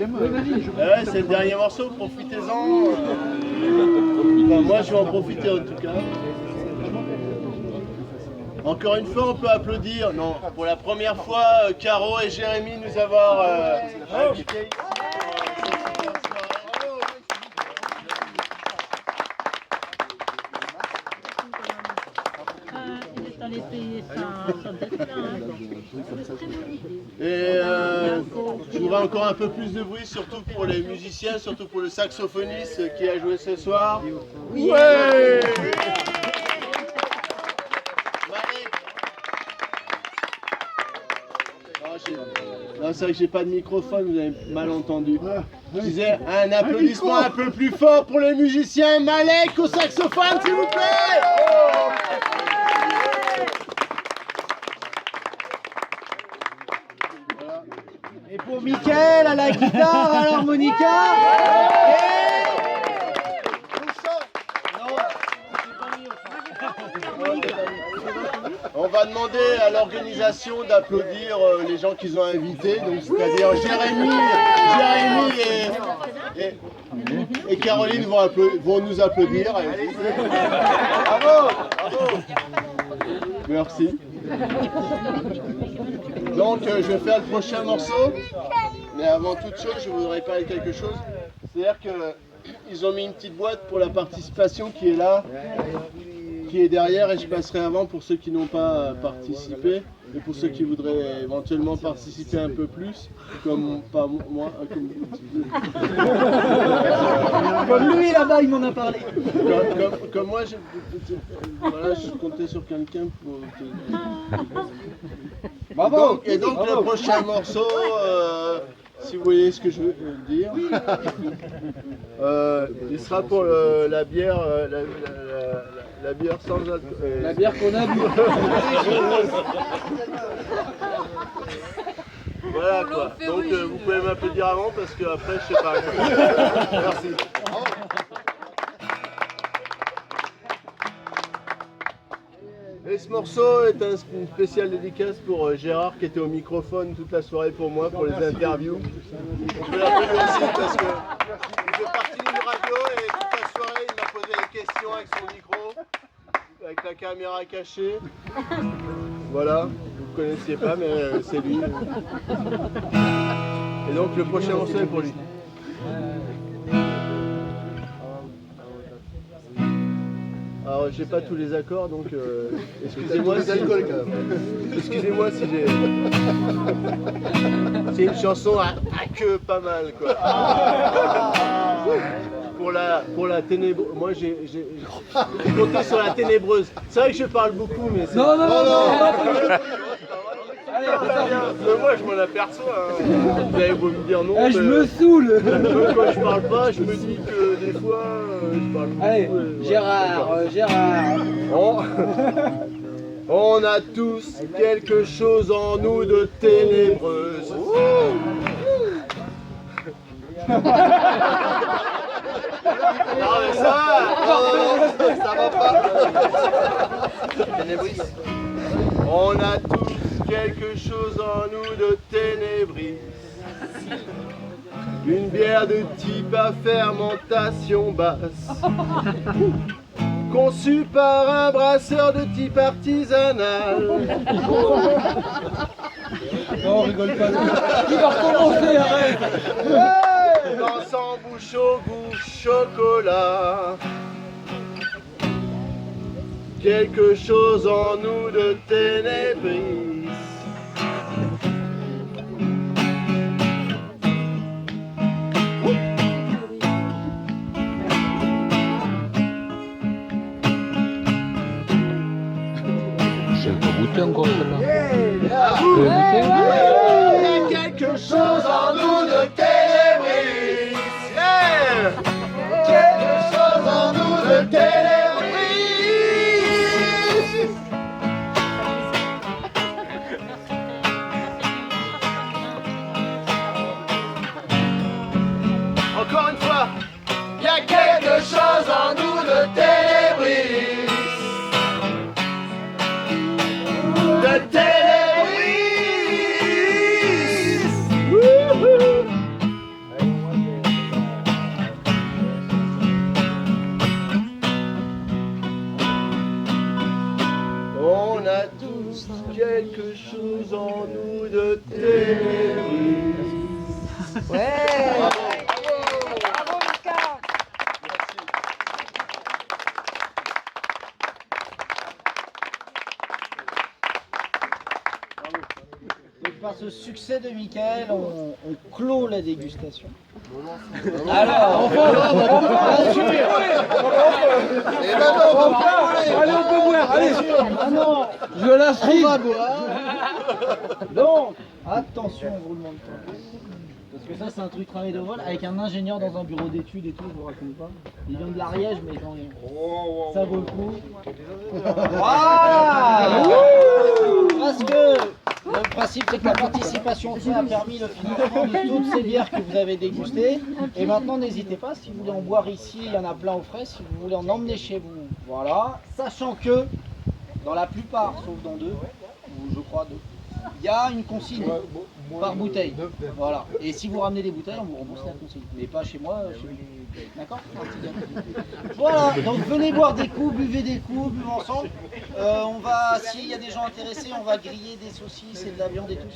Ouais, c'est le dernier morceau, profitez-en. Enfin, moi, je vais en profiter en tout cas. Encore une fois, on peut applaudir. Non, pour la première fois, Caro et Jérémy nous avoir invités. Et je voudrais encore un peu plus de bruit, surtout pour les musiciens, surtout pour le saxophoniste qui a joué ce soir. Ouais. Non, c'est vrai que j'ai pas de microphone, vous avez mal entendu. Je disais un applaudissement un peu plus fort pour les musiciens. Malek au saxophone, s'il vous plaît. Et pour Mickaël à la guitare, à l'harmonica. On va demander à l'organisation d'applaudir les gens qu'ils ont invités, donc c'est-à-dire Jérémy et Caroline vont nous applaudir. Bravo, bravo. Merci. Donc je vais faire le prochain morceau, mais avant toute chose, je voudrais parler de quelque chose. C'est-à-dire qu'ils ont mis une petite boîte pour la participation qui est là, qui est derrière, et je passerai avant pour ceux qui n'ont pas participé et pour ceux qui voudraient éventuellement participer un peu plus, comme pas moi, Comme lui là-bas, il m'en a parlé. Comme moi, voilà, je comptais sur quelqu'un pour. Bravo. Et donc le prochain morceau, si vous voyez ce que je veux dire, il sera pour la bière, la bière sans alcool. La bière qu'on a bu. Voilà quoi. Donc vous pouvez m'applaudir avant parce que après je sais pas. Merci. Et ce morceau est une spéciale dédicace pour Gérard qui était au microphone toute la soirée pour moi pour les interviews. On peut l'applaudir aussi parce que il fait partie d'une radio et toute la soirée il m'a posé des questions avec son micro, avec la caméra cachée. Voilà, vous ne connaissiez pas mais c'est lui. Et donc le prochain morceau est pour lui. Alors j'ai pas tous les accords donc excusez-moi si excusez-moi si j'ai c'est une chanson à queue pas mal quoi. Pour la ténébreuse, moi j'ai compté sur la ténébreuse. C'est vrai que je parle beaucoup mais c'est... Non. Allez, moi je m'en aperçois, hein. Vous avez beau me dire non. Je me saoule. Même quand je parle pas, je me dis que des fois je parle beaucoup. Allez, Gérard. On a tous quelque chose en nous de ténébreuse. Non mais ça va pas. Ténébris. On a tous quelque chose en nous de ténébris. Une bière de type à fermentation basse, conçue par un brasseur de type artisanal. Non, on rigole pas. Il va recommencer, arrête. Dans son bouche au goût chocolat. Quelque chose en nous de ténébris. C'est pas goûté encore celle-là. Il y a quelque chose en nous de ténébris. Quelque chose en nous de ténébris. Encore une fois. Il y a quelque chose en nous de ténébris. De ténébris. Ouais. Bravo, Mika. Donc par ce succès de Michael, on clôt la dégustation. Alors, Allez, on peut boire, allez. ah non, Je l'inscris. on va boire. Donc, attention au roulement de tambour. Parce que ça, c'est un truc travail de vol avec un ingénieur dans un bureau d'études et tout, je vous raconte pas. Il vient de l'Ariège, mais ça vaut le coup. Voilà. Parce que le principe, c'est que la participation au fait a permis le financement de toutes ces bières que vous avez dégustées. Et maintenant, n'hésitez pas, si vous voulez en boire ici, il y en a plein au frais. Si vous voulez en emmener chez vous, voilà. Sachant que, dans la plupart, sauf dans deux, ou je crois deux, il y a une consigne par bouteille. Voilà. Et si vous ramenez des bouteilles, on vous rembourse la consigne. Mais pas chez moi, chez vous. D'accord? Voilà, donc venez boire des coups, buvez des coups, buvez ensemble. On va, s'il y a des gens intéressés, on va griller des saucisses et de la viande et tout.